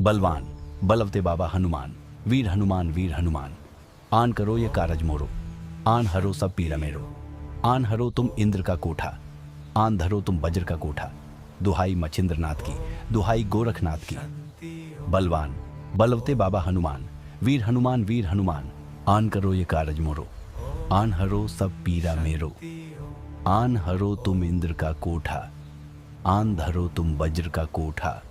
बलवान बलवते बाबा हनुमान, वीर हनुमान वीर हनुमान। आन करो ये कारज मोरो, आन हरो सब पीरा मेरो। आन हरो तुम इंद्र का कोठा, आन धरो तुम वज्र का कोठा। दुहाई मच्छिंद्रनाथ की, दुहाई गोरखनाथ की। बलवान बलवते बाबा हनुमान, वीर हनुमान वीर हनुमान। आन करो ये कारज मोरो, आन हरो सब पीरा मेरो। आन हरो तुम इंद्र का कोठा, आन धरो तुम वज्र का कोठा।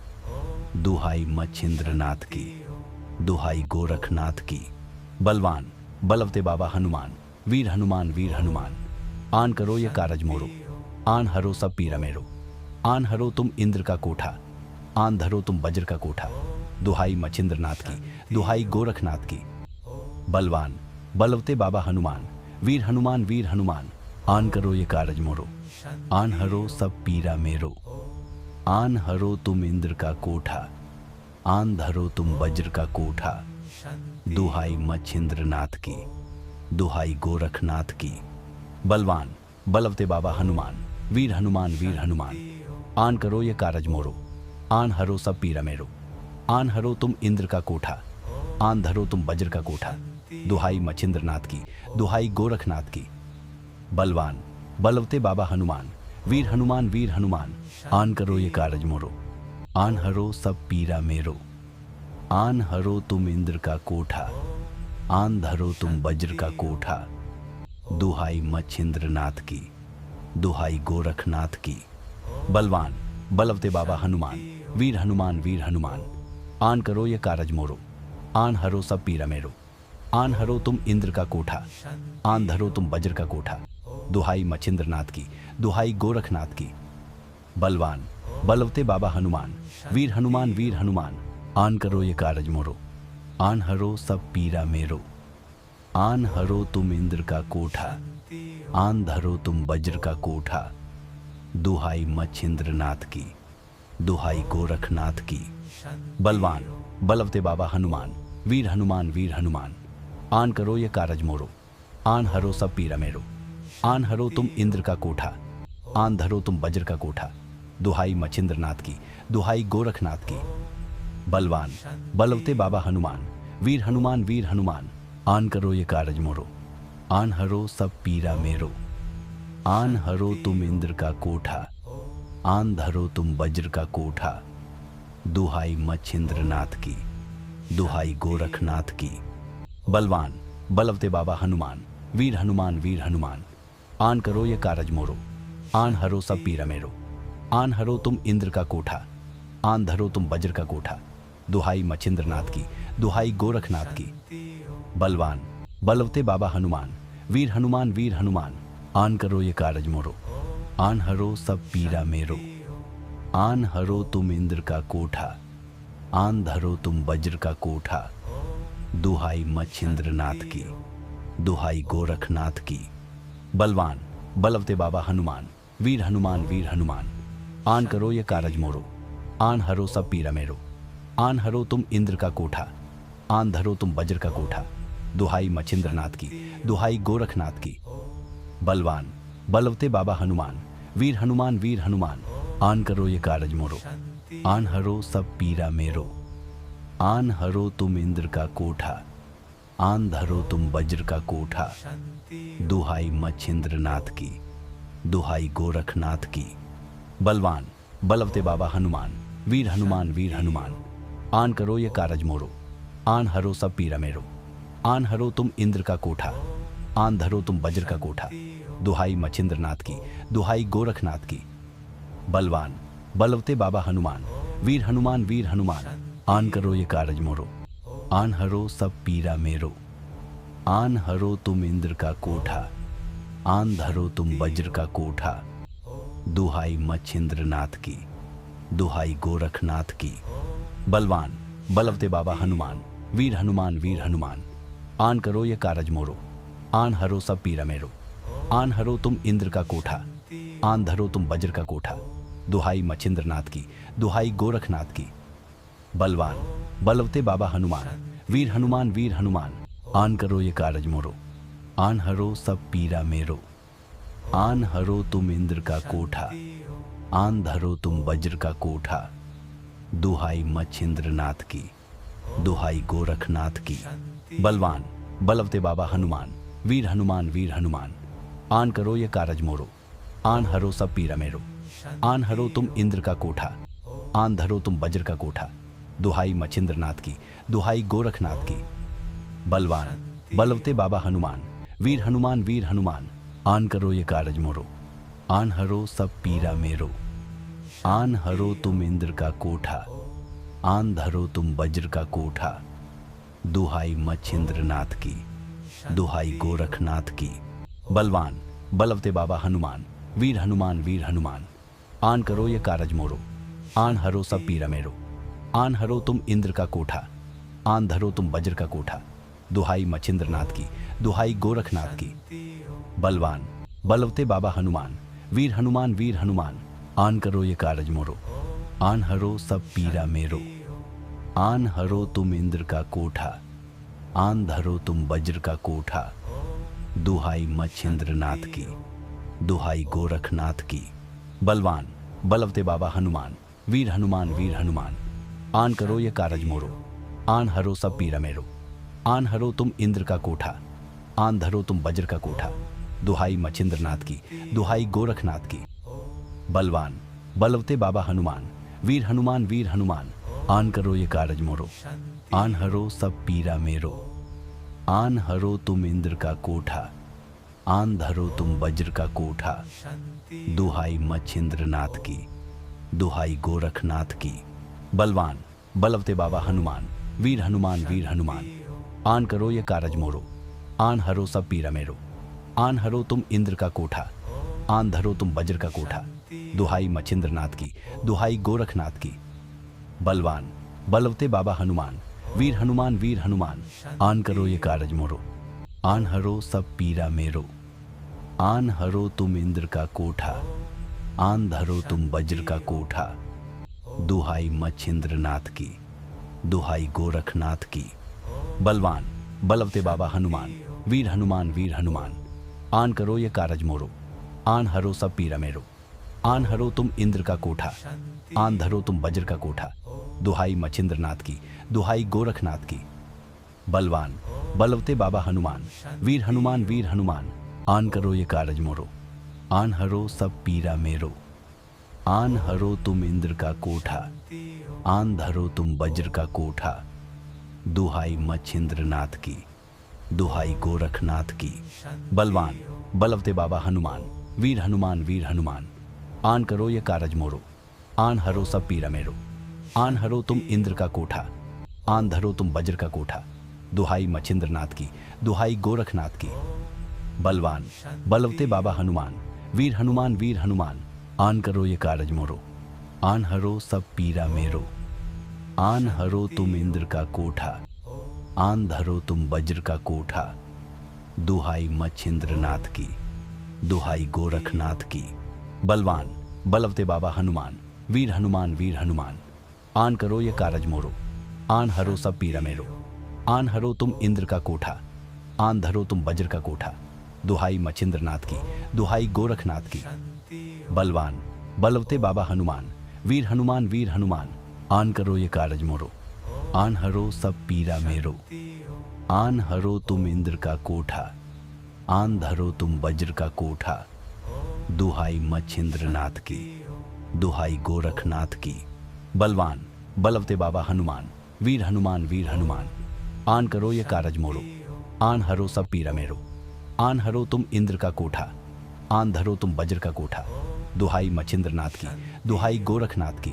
दुहाई मच्छिंद्रनाथ की, दुहाई गोरखनाथ की। बलवान बलवते बाबा हनुमान, वीर हनुमान वीर हनुमान। आन करो ये कारज मोरो, आन हरो सब पीरा मेरो। आन हरो तुम इंद्र का कोठा, आन धरो तुम वज्र का कोठा। दुहाई मच्छिंद्रनाथ की, दुहाई गोरखनाथ की। बलवान बलवते बाबा हनुमान, वीर हनुमान वीर हनुमान। आन करो ये कारज मोरो, आन हरो सब पीरा मेरो। आन हरो तुम इंद्र का कोठा, आन धरो तुम वज्र का कोठा। दुहाई मच्छिंद्रनाथ की, दुहाई गोरखनाथ की। बलवान बलवते बाबा हनुमान, वीर हनुमान वीर हनुमान। आन करो ये कारज मोरो, आन हरो सब पीरा मेरो। आन हरो तुम इंद्र का कोठा, आन धरो तुम वज्र का कोठा। दुहाई मच्छिंद्रनाथ की, दुहाई गोरखनाथ की। बलवान बलवते बाबा हनुमान, वीर हनुमान वीर हनुमान। आन करो ये कारज मोरो, आन हरो सब पीरा मेरो। आन हरो तुम इंद्र का कोठा, आन धरो तुम वज्र का कोठा। दुहाई मच्छिंद्रनाथ की, दुहाई गोरखनाथ की। बलवान बलवते बाबा हनुमान, वीर हनुमान वीर हनुमान। आन करो ये कारज मोरो, आन हरो सब पीरा मेरो। आन हरो तुम इंद्र का कोठा, आन धरो तुम वज्र का कोठा। दुहाई मच्छिंद्रनाथ की, दुहाई गोरखनाथ की। बलवान बलवते बाबा हनुमान, वीर हनुमान वीर हनुमान। आन करो ये कारज मोरो, आन हरो सब पीरा मेरो। आन हरो तुम इंद्र का कोठा, आन धरो तुम वज्र का कोठा। दुहाई मच्छिंद्रनाथ की, दुहाई गोरखनाथ की। बलवान बलवते बाबा हनुमान, वीर हनुमान वीर हनुमान। आन करो ये कारज मोरो, आन हरो सब पीरा मेरो। आन हरो तुम इंद्र का कोठा, आन धरो तुम वज्र का कोठा। दुहाई मच्छिंद्रनाथ की, दुहाई गोरखनाथ की। बलवान बलवते बाबा हनुमान, वीर हनुमान वीर हनुमान। आन करो ये कारज मोरो, आन हरो सब पीरा मेरो। आन हरो तुम इंद्र का कोठा, आन धरो तुम वज्र का कोठा। दुहाई मच्छिंद्रनाथ की, दुहाई गोरखनाथ की। बलवान बलवते बाबा हनुमान, वीर हनुमान वीर हनुमान। आन करो ये कारज मोरो, आन हरो सब पीरा मेरो। आन हरो तुम इंद्र का कोठा, आन धरो तुम वज्र का कोठा। दुहाई मच्छिंद्रनाथ की, दुहाई गोरखनाथ की। बलवान बलवते बाबा हनुमान, वीर हनुमान वीर हनुमान। आन करो ये कारज मोरो, आन हरो सब पीरा मेरो। आन हरो तुम इंद्र का कोठा, आन धरो तुम वज्र का कोठा। दुहाई मच्छिंद्रनाथ की, दुहाई गोरखनाथ की। बलवान बलवते बाबा हनुमान, वीर हनुमान वीर हनुमान। आन करो ये कारज मोरो, आन हरो सब पीरा मेरो। आन हरो तुम इंद्र का कोठा, आन धरो तुम वज्र का कोठा। दुहाई मच्छिंद्रनाथ की, दुहाई गोरखनाथ की। बलवान बलवते बाबा हनुमान, वीर हनुमान वीर हनुमान। आन करो ये कारज मोरो, आन हरो सब पीरा मेरो। आन हरो तुम इंद्र का कोठा, आन धरो तुम वज्र का कोठा। दुहाई मच्छिंद्रनाथ की, दुहाई गोरखनाथ की। बलवान बलवते बाबा हनुमान, वीर हनुमान वीर हनुमान। आन करो ये कारज मोरो, आन हरो सब पीरा मेरो। आन हरो तुम इंद्र का कोठा, आन धरो तुम वज्र का कोठा। दुहाई मच्छिंद्रनाथ की, दुहाई गोरखनाथ की। बलवान बलवते बाबा हनुमान, वीर हनुमान वीर हनुमान। आन करो ये कारज मोरो, आन हरो सब पीरा मेरो। आन हरो तुम इंद्र का कोठा, आन धरो तुम वज्र का कोठा। दुहाई मच्छिंद्रनाथ की, दुहाई गोरखनाथ की। बलवान बलवते बाबा हनुमान, वीर हनुमान वीर हनुमान। आन करो ये कारज मोरो, आन हरो सब पीरा मेरो। आन हरो तुम इंद्र का कोठा, आन धरो तुम वज्र का कोठा। दुहाई मच्छिंद्रनाथ की, दुहाई गोरखनाथ की। बलवान बलवते बाबा हनुमान, वीर हनुमान वीर हनुमान। आन करो ये कारज मोरो, आन हरो सब पीरा मेरो। आन हरो तुम इंद्र का कोठा, आन धरो तुम वज्र का कोठा। दुहाई मच्छिंद्रनाथ की, दुहाई गोरखनाथ की। बलवान बलवते बाबा हनुमान, वीर हनुमान वीर हनुमान। आन करो ये कारज मोरो, आन हरो सब पीरा मेरो। आन हरो तुम इंद्र का कोठा, आन धरो तुम वज्र का कोठा। दुहाई मच्छिंद्रनाथ की, दुहाई गोरखनाथ की। बलवान बलवते बाबा हनुमान, वीर हनुमान वीर हनुमान। आन करो ये कारज मोरो, आन हरो सब पीरा मेरो। आन हरो तुम इंद्र का कोठा, आन धरो तुम वज्र का कोठा। दुहाई मच्छिंद्रनाथ की, दुहाई गोरखनाथ की। बलवान बलवते बाबा हनुमान, वीर हनुमान वीर हनुमान। आन करो ये कारज मोरो, आन हरो सब पीरा मेरो। आन हरो तुम इंद्र का कोठा, आन धरो तुम वज्र का कोठा। दुहाई मच्छिंद्रनाथ की, दुहाई गोरखनाथ की। बलवान बलवते बाबा हनुमान, वीर हनुमान वीर हनुमान। आन करो ये कारज मोरो, आन हरो सब पीरा मेरो। आन हरो तुम इंद्र का कोठा, आन धरो तुम वज्र का कोठा। दुहाई मच्छिंद्रनाथ की, दुहाई गोरखनाथ की। बलवान बलवते बाबा हनुमान, वीर हनुमान वीर हनुमान। आन करो ये कारज मोरो, आन हरो सब पीरा मेरो। आन हरो तुम इंद्र का कोठा, आन धरो तुम वज्र का कोठा। दुहाई मच्छिंद्रनाथ की, दुहाई गोरखनाथ की। बलवान बलवते बाबा हनुमान, वीर हनुमान वीर हनुमान। आन करो ये कारज मोरो, आन हरो सब पीरा मेरो। आन हरो तुम इंद्र का कोठा, आन धरो तुम वज्र का कोठा। दुहाई मच्छिंद्रनाथ की, दुहाई गोरखनाथ की। बलवान बलवते बाबा हनुमान, वीर हनुमान वीर हनुमान। आन करो ये कारज मोरो, आन हरो सब पीरा मेरो। आन हरो तुम इंद्र का कोठा, आन धरो तुम वज्र का कोठा। दुहाई मच्छिंद्रनाथ की, दुहाई गोरखनाथ की। बलवान बलवते बाबा हनुमान, वीर हनुमान वीर हनुमान। आन करो ये कारज मोरो, आन हरो सब पीरा मेरो। आन हरो तुम इंद्र का कोठा, आन धरो तुम वज्र का कोठा। दुहाई मच्छिंद्रनाथ की, दुहाई गोरखनाथ की। बलवान बलवते बाबा हनुमान, वीर हनुमान वीर हनुमान। आन करो ये कारज मोरो, आन हरो सब पीरा मेरो। आन हरो तुम इंद्र का कोठा, आन धरो तुम वज्र का कोठा। दुहाई मच्छिंद्रनाथ की, दुहाई गोरखनाथ की। बलवान बलवते बाबा हनुमान, वीर हनुमान वीर हनुमान। आन करो ये कारज मोरो, आन हरो सब पीरा मेरो। आन हरो तुम इंद्र का कोठा, आन धरो तुम वज्र का कोठा। दुहाई मच्छिंद्रनाथ की, दुहाई गोरखनाथ की। बलवान बलवते बाबा हनुमान, वीर हनुमान वीर हनुमान। आन करो ये कारज मोरो, आन हरो सब पीरा मेरो। आन हरो तुम इंद्र का कोठा, आन धरो तुम वज्र का कोठा। दुहाई मच्छिंद्रनाथ की, दुहाई गोरखनाथ की। बलवान बलवते बाबा हनुमान, वीर हनुमान वीर हनुमान। आन करो ये कारज मोरो, आन हरो सब पीरा मेरो। आन हरो तुम इंद्र का कोठा, आन धरो तुम वज्र का कोठा। दुहाई मच्छिंद्रनाथ की, दुहाई गोरखनाथ की। बलवान बलवते बाबा हनुमान, वीर हनुमान वीर हनुमान। आन करो ये कारज मोरो, आन हरो सब पीरा मेरो। आन हरो तुम इंद्र का कोठा, आन धरो तुम वज्र का कोठा। दुहाई मच्छिंद्रनाथ की, दुहाई गोरखनाथ की। बलवान बलवते बाबा हनुमान, वीर हनुमान वीर हनुमान। आन करो ये कारज मोरो, आन हरो सब पीरा मेरो। आन हरो तुम इंद्र का कोठा, आन धरो तुम वज्र का कोठा। दुहाई मच्छिंद्रनाथ की, दुहाई गोरखनाथ की। बलवान बलवते बाबा हनुमान, वीर हनुमान वीर हनुमान। आन करो ये कारज मोरो, आन हरो सब पीरा मेरो। आन हरो तुम इंद्र का कोठा, आन धरो तुम वज्र का कोठा। दुहाई मच्छिंद्रनाथ की, दुहाई गोरखनाथ की।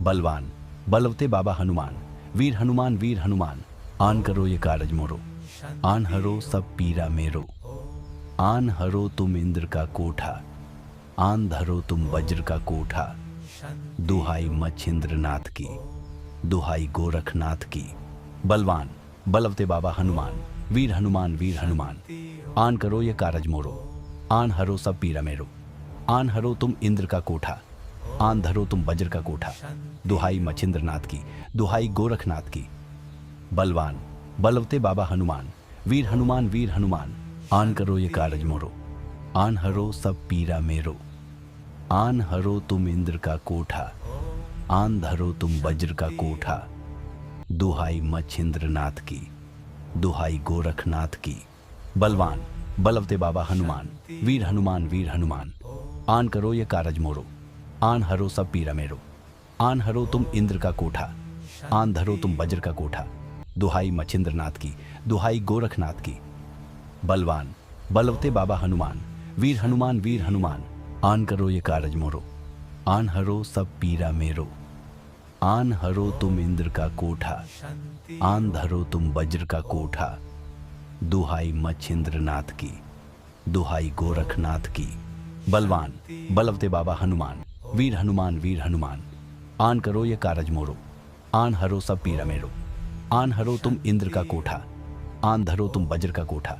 बलवान बलवते बाबा हनुमान, वीर हनुमान वीर हनुमान। आन करो ये कारज मोरो, आन हरो सब पीरा मेरो। आन हरो तुम इंद्र का कोठा, आन धरो तुम वज्र का कोठा। दुहाई मच्छिंद्रनाथ की, दुहाई गोरखनाथ की। बलवान बलवते बाबा हनुमान, वीर हनुमान वीर हनुमान। आन करो ये कारज मोरो, आन हरो सब पीरा मेरो। आन हरो तुम इंद्र का कोठा, आन धरो तुम वज्र का कोठा। दुहाई मच्छिंद्रनाथ की, दुहाई गोरखनाथ की। बलवान बलवते बाबा हनुमान, वीर हनुमान वीर हनुमान। आन करो ये कारज मोरो, आन हरो सब पीरा मेरो। आन हरो तुम इंद्र का कोठा, आन धरो तुम वज्र का कोठा, दुहाई मच्छिंद्रनाथ की, दुहाई गोरखनाथ की। बलवान बलवते बाबा हनुमान, वीर हनुमान वीर हनुमान। आन करो ये कारज मोरो, आन हरो सब पीरा मेरो। आन हरो तुम इंद्र का कोठा, आन धरो तुम वज्र का कोठा, दुहाई मच्छिंद्रनाथ की, दुहाई गोरखनाथ की। बलवान बलवते बाबा हनुमान, वीर हनुमान वीर हनुमान। आन करो ये कारज मोरो, आन हरो सब पीरा मेरो। आन हरो तुम इंद्र का कोठा, आन धरो तुम वज्र का कोठा, दुहाई मच्छिंद्रनाथ की, दुहाई गोरखनाथ की। बलवान बलवते बाबा हनुमान, वीर हनुमान वीर हनुमान। आन करो ये कारज मोरो, आन हरो सब पीरा मेरो। आन हरो तुम इंद्र का कोठा, आन धरो तुम वज्र का कोठा,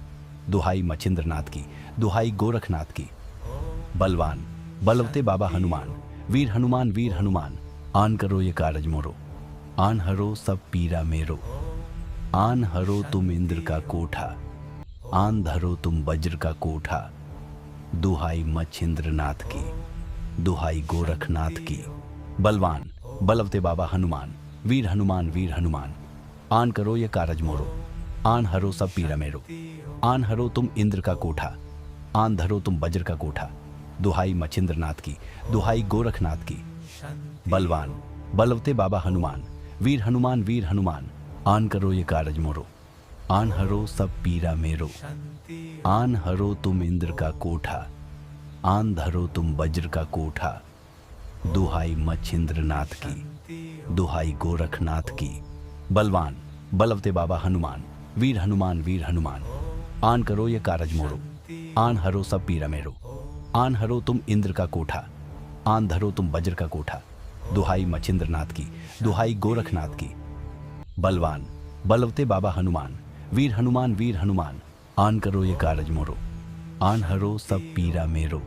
दुहाई मच्छिंद्रनाथ की, दुहाई गोरखनाथ की। बलवान बलवते बाबा हनुमान, वीर हनुमान वीर हनुमान। आन करो ये कारज मोरो, आन हरो सब पीरा मेरो। आन हरो तुम इंद्र का कोठा, आन धरो तुम वज्र का कोठा, दुहाई मच्छिंद्रनाथ की, दुहाई गोरखनाथ की। बलवान बलवते बाबा हनुमान, वीर हनुमान वीर हनुमान। आन करो ये कारज मोरो, आन हरो सब पीरा मेरो। आन हरो तुम इंद्र का कोठा, आन धरो तुम वज्र का कोठा, दुहाई मच्छिंद्रनाथ की, दुहाई गोरखनाथ की। बलवान बलवते बाबा हनुमान, वीर हनुमान वीर हनुमान। आन करो ये कारज मोरो, आन हरो सब पीरा मेरो। आन हरो तुम इंद्र का कोठा, आन धरो तुम वज्र का कोठा, दुहाई मच्छिंद्रनाथ की, दुहाई गोरखनाथ की। बलवान बलवते बाबा हनुमान, वीर हनुमान वीर हनुमान। आन करो ये कारज मोरो, आन हरो सब पीरा मेरो। आन हरो तुम इंद्र का कोठा, आन धरो तुम वज्र का कोठा, दुहाई मच्छिंद्रनाथ की, दुहाई गोरखनाथ की। बलवान बलवते बाबा हनुमान, वीर हनुमान वीर हनुमान। आन करो ये कारज मोरो, आन हरो सब पीरा मेरो।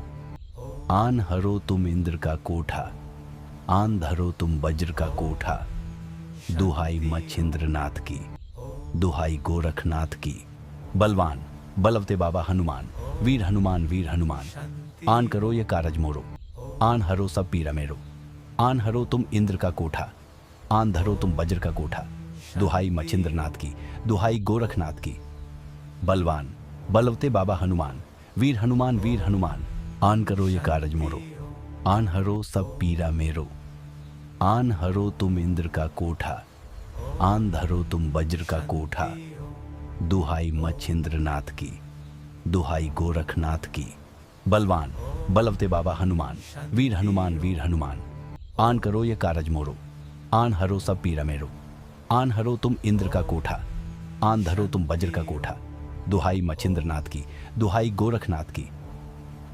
आन हरो तुम इंद्र का कोठा, आन धरो तुम वज्र का कोठा, दुहाई मच्छिंद्रनाथ की, दुहाई गोरखनाथ की। बलवान बलवते बाबा हनुमान, वीर हनुमान वीर हनुमान। आन करो ये कारज मोरो, आन हरो सब पीरा मेरो। आन हरो तुम इंद्र का कोठा, आन धरो तुम वज्र का कोठा, दुहाई मच्छिंद्रनाथ की, दुहाई गोरखनाथ की। बलवान बलवते बाबा हनुमान, वीर हनुमान वीर हनुमान। आन करो ये कारज मोरो, आन हरो सब पीरा मेरो। आन हरो तुम इंद्र का कोठा, आन धरो तुम वज्र का कोठा, दुहाई मच्छिंद्रनाथ की, दुहाई गोरखनाथ की। बलवान बलवते बाबा हनुमान, वीर हनुमान वीर हनुमान। आन करो ये कारज मोरो, आन हरो सब पीरा मेरो। आन हरो तुम इंद्र का कोठा, आन धरो तुम वज्र का कोठा, दुहाई मच्छिंद्रनाथ की, दुहाई गोरखनाथ की।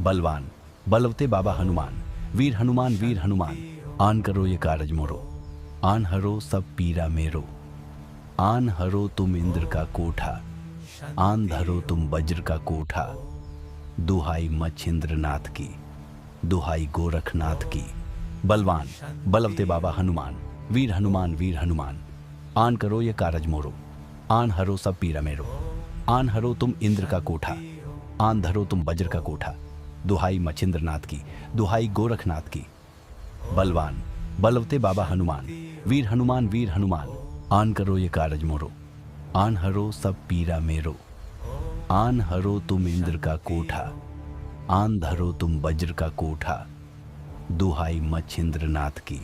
बलवान बलवते बाबा हनुमान, वीर हनुमान वीर हनुमान। आन करो ये कारज मोरो, आन हरो सब पीरा मेरो। आन हरो तुम इंद्र का कोठा, आन धरो तुम वज्र का कोठा, दुहाई मच्छिंद्रनाथ की, दुहाई गोरखनाथ की। बलवान बलवते बाबा हनुमान, वीर हनुमान वीर हनुमान। आन करो ये कारज मोरो, आन हरो सब पीरा मेरो। आन हरो तुम इंद्र का कोठा, आन धरो तुम वज्र का कोठा, दुहाई मच्छिंद्रनाथ की, दुहाई गोरखनाथ की। बलवान बलवते बाबा हनुमान, वीर हनुमान वीर हनुमान। आन करो ये कारज मोरो, आन हरो सब पीरा मेरो। आन हरो तुम इंद्र का कोठा, आन धरो तुम वज्र का कोठा, दुहाई मच्छिंद्रनाथ की,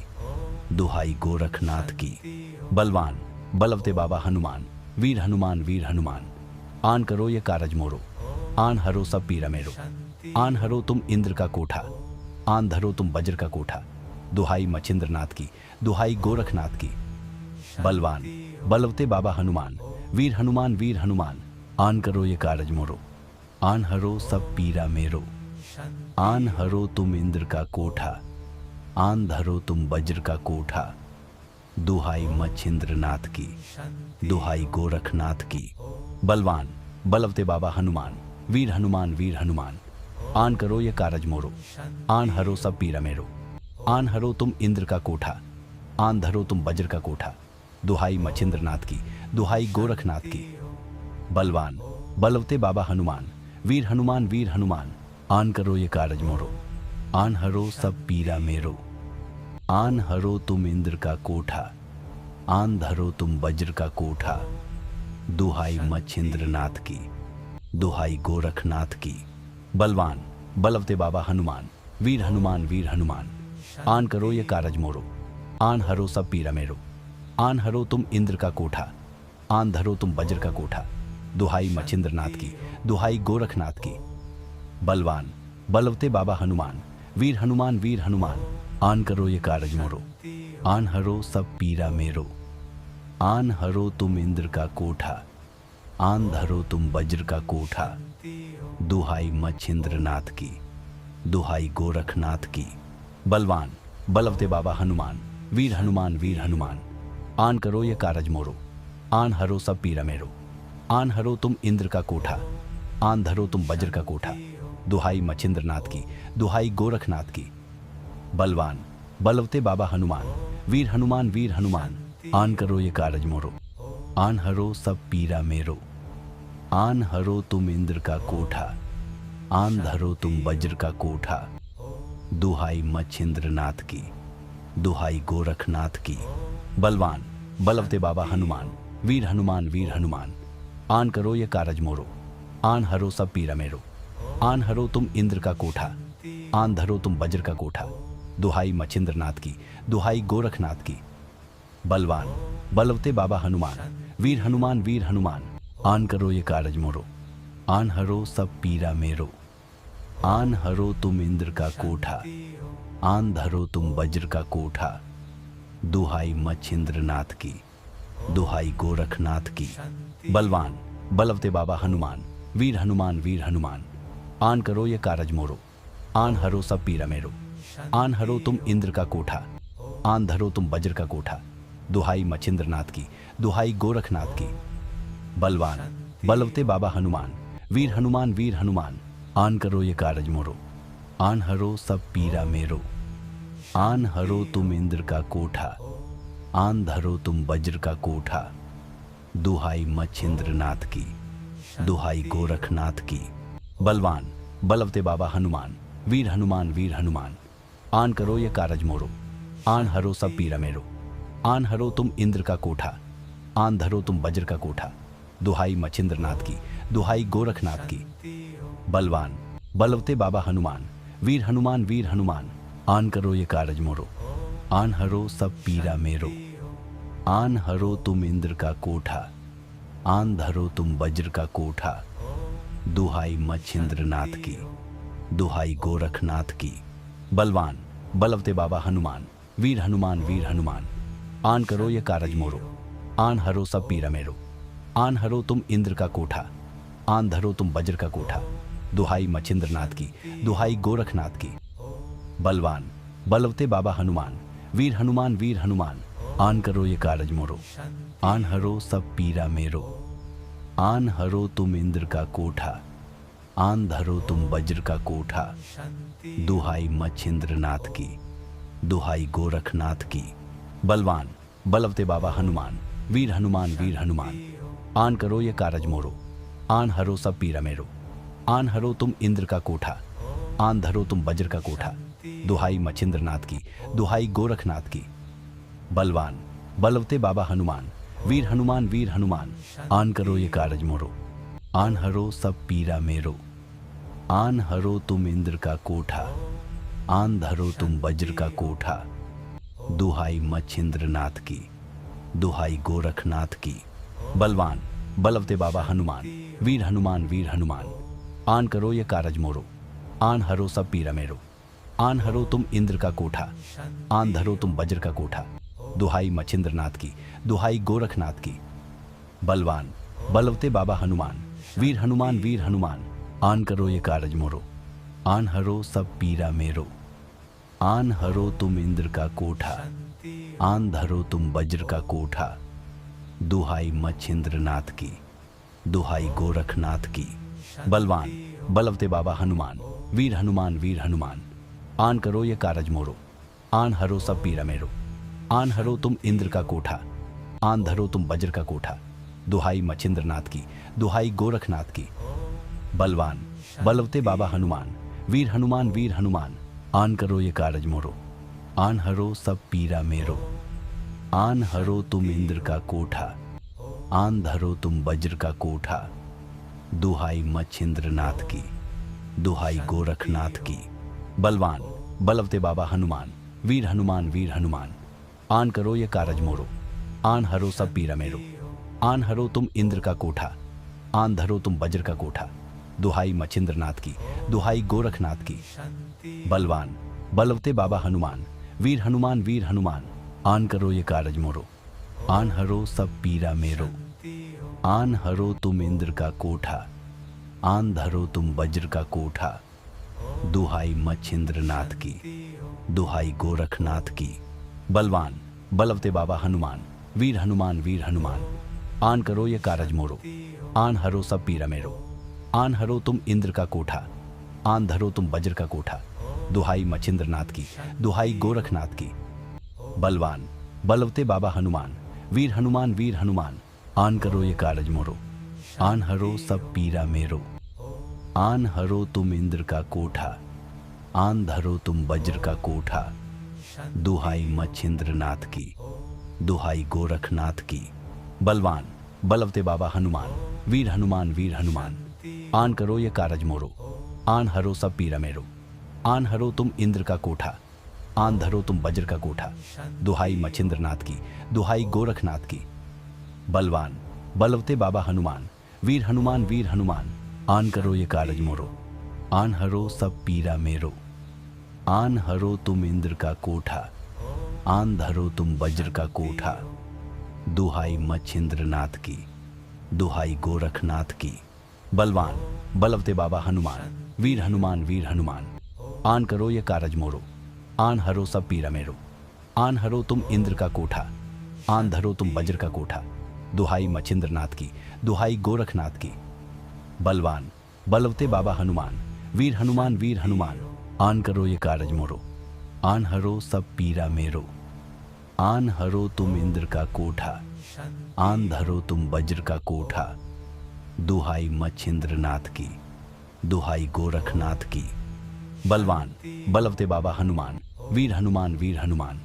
दुहाई गोरखनाथ की। बलवान बलवते बाबा हनुमान, वीर हनुमान वीर हनुमान। आन करो ये कारज मोरो, आन हरो सब पीरा मेरो। आन हरो तुम इंद्र का कोठा, आन धरो तुम वज्र का कोठा, दुहाई मच्छिंद्रनाथ की, दुहाई गोरखनाथ की। बलवान बलवते बाबा हनुमान, वीर हनुमान वीर हनुमान। आन करो ये कारज मोरो, आन हरो सब पीरा मेरो। आन हरो तुम इंद्र का कोठा, आन धरो तुम वज्र का कोठा, दुहाई मच्छिंद्रनाथ की, दुहाई गोरखनाथ की। बलवान बलवते बाबा हनुमान, वीर हनुमान वीर हनुमान। आन करो ये कारज मोरो, आन हरो सब पीरा मेरो। आन हरो तुम इंद्र का कोठा, आन धरो तुम वज्र का कोठा, दुहाई मच्छिंद्रनाथ की, दुहाई गोरखनाथ की। बलवान बलवते बाबा हनुमान, वीर हनुमान वीर हनुमान। आन करो ये कारज मोरो, आन हरो सब पीरा मेरो। आन हरो तुम इंद्र का कोठा, आन धरो तुम वज्र का कोठा। दुहाई मच्छिंद्रनाथ की, दुहाई गोरखनाथ की। बलवान बलवते बाबा हनुमान, वीर हनुमान वीर हनुमान। आन करो ये कारज मोरो, आन हरो सब पीरा मेरो। आन हरो तुम इंद्र का कोठा, आन धरो तुम वज्र का कोठा। दुहाई मच्छिंद्रनाथ की, दुहाई गोरखनाथ की। बलवान बलवते बाबा हनुमान, वीर हनुमान वीर हनुमान। आन करो ये कारज मोरो, आन हरो सब पीरा मेरो। आन हरो तुम इंद्र का कोठा, आन धरो तुम वज्र का कोठा। दुहाई मच्छिंद्रनाथ की, दुहाई गोरखनाथ की। बलवान बलवते बाबा हनुमान, वीर हनुमान वीर हनुमान। आन करो ये कारज मोरो, आन हरो सब पीरा मेरो। आन हरो तुम इंद्र का कोठा, आन धरो तुम वज्र का कोठा। दुहाई मच्छिंद्रनाथ की, दुहाई गोरखनाथ की। बलवान बलवते बाबा हनुमान, वीर हनुमान वीर हनुमान। आन करो ये कारज मोरो, आन हरो सब पीरा मेरो। आन हरो तुम इंद्र का कोठा, आन धरो तुम वज्र का कोठा। दुहाई मच्छिंद्रनाथ की, दुहाई गोरखनाथ की। बलवान बलवते बाबा हनुमान, वीर हनुमान वीर हनुमान। आन करो ये कारज मोरो, आन हरो सब पीरा मेरो। आन हरो तुम इंद्र का कोठा, आन धरो तुम वज्र का कोठा। दुहाई मच्छिंद्रनाथ की, दुहाई गोरखनाथ की। बलवान बलवते बाबा हनुमान, वीर हनुमान वीर हनुमान। आन करो ये कारज मोरो, आन हरो सब पीरा मेरो। आन हरो तुम इंद्र का कोठा, आन धरो तुम वज्र का कोठा। दुहाई मच्छिंद्रनाथ की, दुहाई गोरखनाथ की। बलवान बलवते बाबा हनुमान, वीर हनुमान वीर हनुमान। आन करो ये कारज मोरो, आन हरो सब पीरा मेरो। आन हरो तुम इंद्र का कोठा, आन धरो तुम वज्र का कोठा। दुहाई मच्छिंद्रनाथ की, दुहाई गोरखनाथ की। बलवान बलवते बाबा हनुमान, वीर हनुमान वीर हनुमान। आन करो ये कारज मोरो, आन हरो सब पीरा मेरो। आन हरो तुम इंद्र का कोठा, आन धरो तुम वज्र का कोठा। दुहाई मच्छिंद्रनाथ की, दुहाई गोरखनाथ की। बलवान बलवते बाबा हनुमान, वीर हनुमान वीर हनुमान। आन करो ये कारज मोरो, आन हरो सब पीरा मेरो। आन हरो तुम इंद्र का कोठा, आन धरो तुम वज्र का कोठा। दुहाई मच्छिंद्रनाथ की, दुहाई गोरखनाथ की। बलवान बलवते बाबा हनुमान, वीर हनुमान वीर हनुमान। आन करो ये कारज मोरो, आन हरो सब पीरा मेरो। आन हरो तुम इंद्र का कोठा, आन धरो तुम वज्र का कोठा। दुहाई मच्छिंद्रनाथ की, दुहाई गोरखनाथ की। बलवान बलवते बाबा हनुमान, वीर हनुमान वीर हनुमान। आन करो ये कारज मोरो, आन हरो सब पीरा मेरो। आन हरो तुम इंद्र का कोठा, आन धरो तुम वज्र का कोठा। दुहाई मच्छिंद्रनाथ की, दुहाई गोरखनाथ की। बलवान बलवते बाबा हनुमान, वीर हनुमान वीर हनुमान। आन करो ये कारज मोरो, आन हरो सब पीरा मेरो। आन हरो तुम इंद्र का कोठा, आन धरो तुम वज्र का कोठा। दुहाई मच्छिंद्रनाथ की, दुहाई गोरखनाथ की। बलवान बलवते बाबा हनुमान, वीर हनुमान वीर हनुमान। आन करो ये कारज मोरो, आन हरो सब पीरा मेरो। आन हरो तुम इंद्र का कोठा, आन धरो तुम वज्र का कोठा। दुहाई मच्छिंद्रनाथ की, दुहाई गोरखनाथ की। बलवान बलवते बाबा हनुमान, वीर हनुमान वीर हनुमान। आन करो ये कारज मोरो, आन हरो सब पीरा मेरो। आन हरो तुम इंद्र का कोठा, आन धरो तुम वज्र का कोठा। दुहाई मच्छिंद्रनाथ की, दुहाई गोरखनाथ की। बलवान बलवते बाबा हनुमान, वीर हनुमान वीर हनुमान। आन करो ये कारज मोरो, आन हरो सब पीरा मेरो। आन हरो तुम इंद्र का कोठा, आन धरो तुम वज्र का कोठा। दुहाई मच्छिंद्रनाथ की, दुहाई गोरखनाथ की। बलवान बलवते बाबा हनुमान, वीर हनुमान वीर हनुमान। आन करो ये कारज मोरो, आन हरो सब पीरा मेरो। आन हरो तुम इंद्र का कोठा, आन धरो तुम वज्र का कोठा। दुहाई मच्छिंद्रनाथ की, दुहाई गोरखनाथ की। बलवान बलवते बाबा हनुमान, वीर हनुमान वीर हनुमान। आन करो ये कारज मोरो, आन हरो सब पीरा मेरो। आन हरो तुम इंद्र का कोठा, आन धरो तुम वज्र का कोठा। दुहाई मच्छिंद्रनाथ की, दुहाई गोरखनाथ की। बलवान बलवते बाबा हनुमान, वीर हनुमान वीर हनुमान। आन करो ये कारज मोरो, आन हरो सब पीरा मेरो। आन हरो तुम इंद्र का कोठा, आन धरो तुम वज्र का कोठा। दुहाई मच्छिंद्रनाथ की, दुहाई गोरखनाथ की। बलवान बलवते बाबा हनुमान, वीर हनुमान वीर हनुमान। आन करो ये कारज मोरो, आन हरो सब पीरा मेरो। आन हरो तुम इंद्र का कोठा, आन धरो तुम वज्र का कोठा। दुहाई मच्छिंद्रनाथ की, दुहाई गोरखनाथ की। बलवान बलवते बाबा हनुमान, वीर हनुमान वीर हनुमान। आन करो ये कारज मोरो, आन हरो सब पीरा मेरो। आन हरो तुम इंद्र का कोठा, आन धरो तुम वज्र का कोठा। दुहाई मच्छिंद्रनाथ की, दुहाई गोरखनाथ की। बलवान बलवते बाबा हनुमान, वीर हनुमान वीर हनुमान। आन करो ये कारज मोरो, आन हरो सब पीरा मेरो। आन हरो तुम इंद्र का कोठा, आन धरो तुम वज्र का कोठा। दुहाई मच्छिंद्रनाथ की, दुहाई गोरखनाथ की। बलवान बलवते बाबा हनुमान, वीर हनुमान वीर हनुमान। आन करो ये कारज मोरो, आन हरो सब पीरा मेरो। आन हरो तुम इंद्र का कोठा, आन धरो तुम वज्र का कोठा। दुहाई मच्छिंद्रनाथ की, दुहाई गोरखनाथ की। बलवान बलवते बाबा हनुमान, वीर हनुमान वीर हनुमान। आन करो ये कारज मोरो, आन हरो सब पीरा मेरो। आन हरो तुम इंद्र का कोठा, आन धरो तुम वज्र का कोठा। दुहाई मच्छिंद्रनाथ की, दुहाई गोरखनाथ की। बलवान बलवते बाबा हनुमान, वीर हनुमान वीर हनुमान। आन करो ये कारज मोरो, आन हरो सब पीरा मेरो। आन हरो तुम इंद्र का कोठा, आन धरो तुम वज्र का कोठा। दुहाई मच्छिंद्रनाथ की, दुहाई गोरखनाथ की। बलवान बलवते बाबा हनुमान, वीर हनुमान वीर हनुमान। आन करो ये कारज मोरो, आन हरो सब पीरा मेरो। आन हरो तुम इंद्र का कोठा, आन धरो तुम वज्र का कोठा। दुहाई मच्छिंद्रनाथ की, दुहाई गोरखनाथ की। बलवान बलवते बाबा हनुमान, वीर हनुमान वीर हनुमान। आन करो ये कारज मोरो, आन हरो सब पीरा मेरो। आन हरो तुम इंद्र का कोठा, आन धरो तुम वज्र का कोठा। दुहाई मच्छिंद्रनाथ की, दुहाई गोरखनाथ की। बलवान बलवते बाबा हनुमान, वीर हनुमान वीर हनुमान।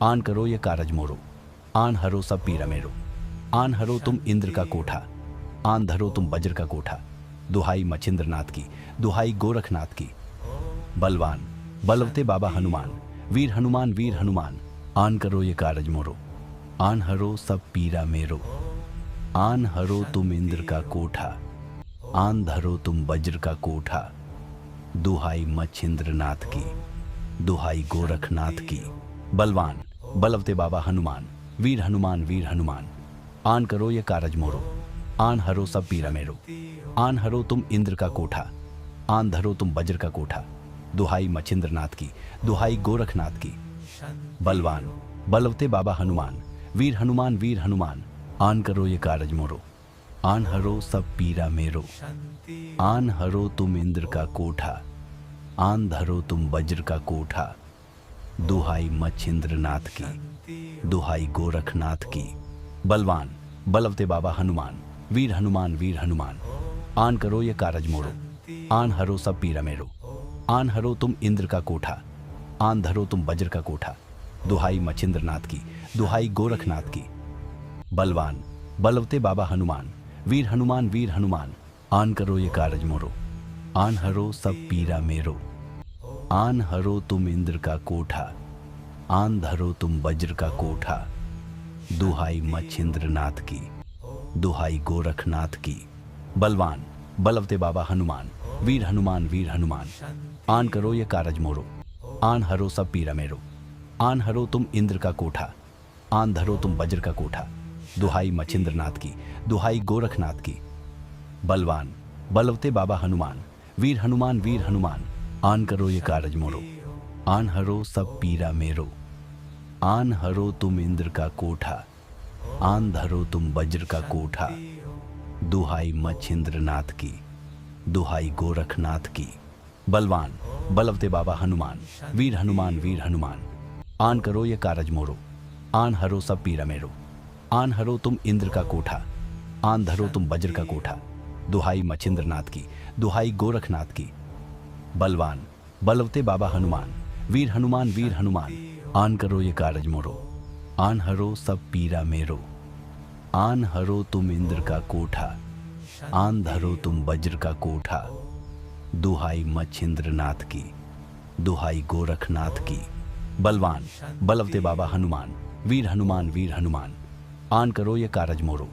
आन करो ये कारज मोरो, आन हरो सब पीरा मेरो। आन हरो तुम इंद्र का कोठा, आन धरो तुम वज्र का कोठा। दुहाई मच्छिंद्रनाथ की, दुहाई गोरखनाथ की। बलवान बलवते बाबा हनुमान, वीर हनुमान वीर हनुमान। आन करो ये कारज मोरो, आन हरो सब पीरा मेरो। आन हरो तुम इंद्र का कोठा, आन धरो तुम वज्र का कोठा। दुहाई मच्छिंद्रनाथ की, दुहाई गोरखनाथ की। बलवान बलवते बाबा हनुमान, वीर हनुमान वीर हनुमान। आन करो ये कारज मोरो, आन हरो सब पीरा मेरो। आन हरो तुम इंद्र का कोठा, आन धरो तुम वज्र का कोठा। दुहाई मच्छिंद्रनाथ की, दुहाई गोरखनाथ की। बलवान बलवते बाबा हनुमान, वीर हनुमान वीर हनुमान। आन करो ये कारज मोरो, आन हरो सब पीरा मेरो। आन हरो तुम इंद्र का कोठा, आन धरो तुम वज्र का कोठा। दुहाई मच्छिंद्रनाथ की, दुहाई गोरखनाथ की। बलवान बलवते बाबा हनुमान, वीर हनुमान वीर हनुमान। आन करो ये कारज मोरो, आन हरो सब पीरा मेरो। आन हरो तुम इंद्र का कोठा, आन धरो तुम वज्र का कोठा। दुहाई मच्छिंद्रनाथ की, दुहाई गोरखनाथ की। बलवान बलवते बाबा हनुमान, वीर हनुमान वीर हनुमान। आन करो ये कारज मोरो, आन हरो सब पीरा मेरो। आन हरो तुम इंद्र का कोठा, आन धरो तुम वज्र का कोठा। दुहाई मच्छिंद्रनाथ की, दुहाई गोरखनाथ की। बलवान बलवते बाबा हनुमान, वीर हनुमान वीर हनुमान। आन करो ये कारज मोरो, आन हरो सब पीरा मेरो। आन हरो तुम इंद्र का कोठा, आन धरो तुम वज्र का कोठा। दुहाई मच्छिंद्रनाथ की, दुहाई गोरखनाथ की। बलवान बलवते बाबा हनुमान, वीर हनुमान वीर हनुमान। आन करो ये कारज मोरो, आन हरो सब पीरा मेरो। आन हरो तुम इंद्र का कोठा, आन धरो तुम वज्र का कोठा। दुहाई मच्छिंद्रनाथ की, दुहाई गोरखनाथ की। बलवान बलवते बाबा हनुमान, वीर हनुमान वीर हनुमान। आन करो ये कारज मोरो, आन हरो सब पीरा मेरो। आन हरो तुम इंद्र का कोठा, आन धरो तुम वज्र का कोठा। दुहाई मच्छिंद्रनाथ की, दुहाई गोरखनाथ की। बलवान बलवते बाबा हनुमान, वीर हनुमान वीर हनुमान। आन करो ये कारज मोरो, आन हरो सब पीरा मेरो। आन हरो तुम इंद्र का कोठा, आन धरो तुम वज्र का कोठा। दुहाई मच्छिंद्रनाथ की, दुहाई गोरखनाथ की। बलवान बलवते बाबा हनुमान, वीर हनुमान वीर हनुमान। आन करो ये कारज मोरो,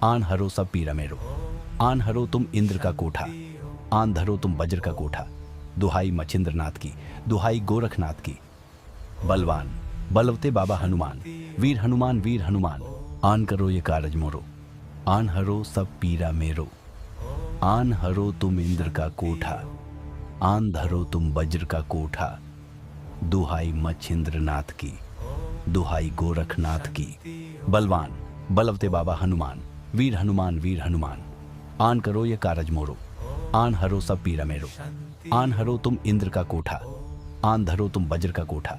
आन हरो सब पीरा मेरो। आन हरो तुम इंद्र का कोठा, आन धरो तुम वज्र का कोठा। दुहाई मच्छिंद्रनाथ की, दुहाई गोरखनाथ की। बलवान बलवते बाबा हनुमान, वीर हनुमान वीर हनुमान। आन करो ये कारज मोरो, आन हरो सब पीरा मेरो। आन हरो तुम इंद्र का कोठा, आन धरो तुम वज्र का कोठा। दुहाई मच्छिंद्रनाथ की, दुहाई गोरखनाथ की। बलवान बलवते बाबा हनुमान, वीर हनुमान वीर हनुमान। आन करो ये कारज मोरो, आन हरो सब पीरा मेरो। आन हरो तुम इंद्र का कोठा, आन धरो तुम वज्र का कोठा।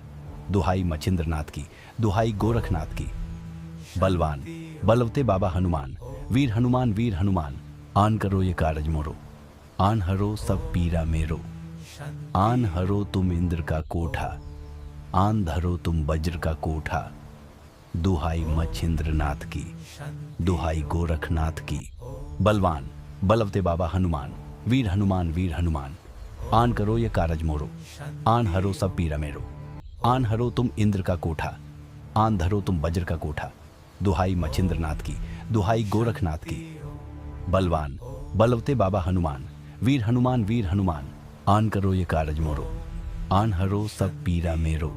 दुहाई मच्छिंद्रनाथ की, दुहाई गोरखनाथ की। बलवान बलवते बाबा हनुमान, वीर हनुमान वीर हनुमान। आन करो ये कारज मोरो, आन हरो सब पीरा मेरो। आन हरो तुम इंद्र का कोठा, आन धरो तुम वज्र का कोठा। दुहाई मच्छिंद्रनाथ की, दुहाई गोरखनाथ की। बलवान बलवते बाबा हनुमान, वीर हनुमान वीर हनुमान। आन करो ये कारज मोरो, आन हरो सब पीरा मेरो। आन हरो तुम इंद्र का कोठा, आन धरो तुम वज्र का कोठा। दुहाई मच्छिंद्रनाथ की, दुहाई गोरखनाथ की। बलवान बलवते बाबा हनुमान, वीर हनुमान वीर हनुमान। आन करो ये कारज मोरो, आन हरो सब पीरा मेरो।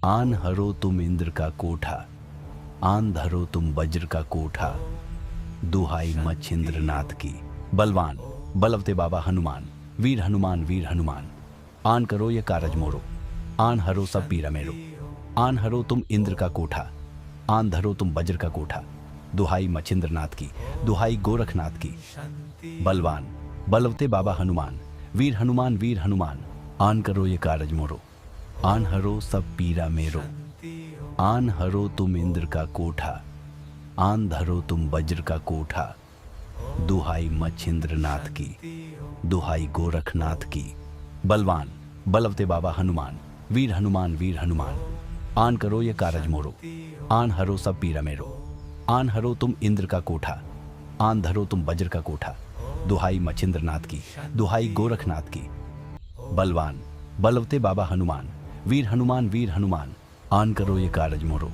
आन हरो तुम इंद्र का कोठा, आन धरो तुम वज्र का कोठा। दुहाई मच्छिंद्रनाथ की। बलवान बलवते बाबा हनुमान, वीर हनुमान वीर हनुमान। आन करो ये कारज मोरो, आन हरो सब पीरा मेरो। आन हरो तुम इंद्र का कोठा, आन धरो तुम वज्र का कोठा। दुहाई मच्छिंद्रनाथ की, दुहाई गोरखनाथ की। बलवान बलवते बाबा हनुमान, वीर हनुमान वीर हनुमान। आन करो ये कारज मोरो, आन हरो सब पीरा मेरो। आन हरो तुम इंद्र का कोठा, आन धरो तुम वज्र का कोठा। दुहाई मच्छिंद्रनाथ की, दुहाई गोरखनाथ की। बलवान बलवते बाबा हनुमान, वीर हनुमान वीर हनुमान। आन करो ये कारज मोरो, आन हरो सब पीरा मेरो। आन हरो तुम इंद्र का कोठा, आन धरो तुम वज्र का कोठा। दुहाई मच्छिंद्रनाथ की, दुहाई गोरखनाथ की। बलवान बलवते बाबा हनुमान, वीर हनुमान वीर हनुमान। आन करो ये कारज मोरो,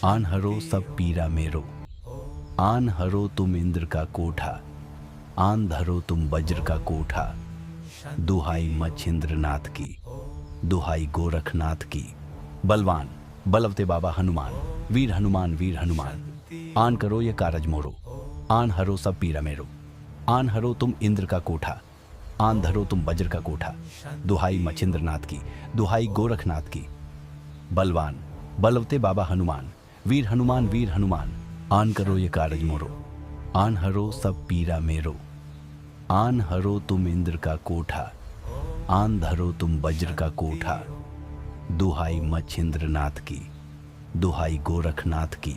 आन हरो सब पीरा मेरो। आन हरो तुम इंद्र का कोठा, आन धरो तुम वज्र का कोठा। दुहाई मच्छिंद्रनाथ की, दुहाई गोरखनाथ की। बलवान बलवते बाबा हनुमान, वीर हनुमान वीर हनुमान। आन करो ये कारज मोरो, आन हरो सब पीरा मेरो। आन हरो तुम इंद्र का कोठा, आन धरो तुम वज्र का कोठा। दुहाई मच्छिंद्रनाथ की, दुहाई गोरखनाथ की। बलवान बलवते बाबा हनुमान, वीर हनुमान वीर हनुमान। आन करो ये कारज मोरो, आन हरो सब पीरा मेरो। आन हरो तुम इंद्र का कोठा, आन धरो तुम वज्र का कोठा। दुहाई मच्छिंद्रनाथ की, दुहाई गोरखनाथ की।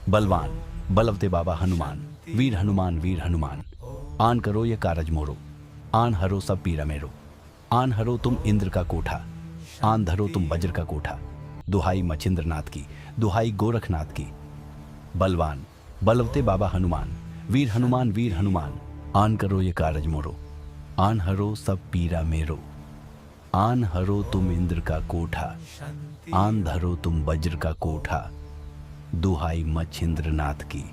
बलवान बलवते बाबा हनुमान, वीर हनुमान वीर हनुमान। आन करो ये कारज मोरो, आन हरो सब पीरा मेरो। आन हरो तुम इंद्र का कोठा, आन धरो तुम वज्र का कोठा। दुहाई मच्छिंद्रनाथ की, दुहाई गोरखनाथ की। बलवान बलवते बाबा हनुमान, वीर हनुमान वीर हनुमान। आन करो ये कारज मोरो, आन हरो सब पीरा मेरो। आन हरो तुम इंद्र का कोठा, आन धरो तुम वज्र का कोठा। दुहाई मच्छिंद्रनाथ की,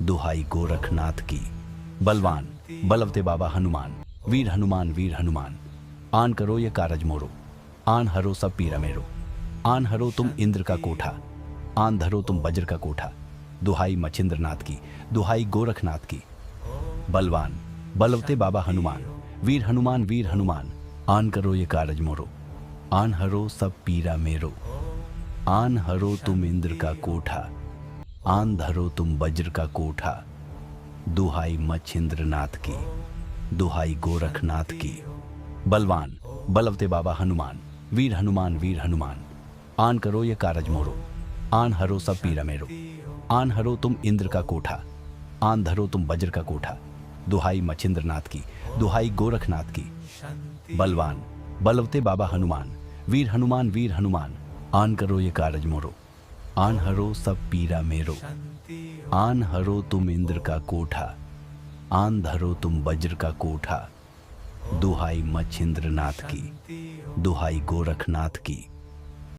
दुहाई गोरखनाथ की। बलवान बलवते बाबा हनुमान, वीर हनुमान वीर हनुमान। आन करो ये कारज मोरो, आन हरो सब पीरा मेरो। आन हरो तुम इंद्र का कोठा, आन धरो तुम वज्र का कोठा। दुहाई मच्छिंद्रनाथ की, दुहाई गोरखनाथ की। बलवान बलवते बाबा हनुमान, वीर हनुमान वीर हनुमान। आन करो ये कारज मोरो, आन हरो सब पीरा मेरो। आन हरो तुम इंद्र का कोठा, आन धरो तुम वज्र का कोठा। दुहाई मच्छिंद्रनाथ की, दुहाई गोरखनाथ की। बलवान बलवते बाबा हनुमान, वीर हनुमान वीर हनुमान। आन करो ये कारज मोरो, आन हरो सब पीरा मेरो। आन हरो तुम इंद्र का कोठा, आन धरो तुम वज्र का कोठा। दुहाई मच्छिंद्रनाथ की, दुहाई गोरखनाथ की। बलवान बलवते बाबा हनुमान, वीर हनुमान वीर हनुमान। आन करो ये कारज मोरो, आन हरो सब पीरा मेरो। आन हरो तुम इंद्र का कोठा, आन धरो तुम वज्र का कोठा। दुहाई मच्छिंद्रनाथ की, दुहाई गोरखनाथ की।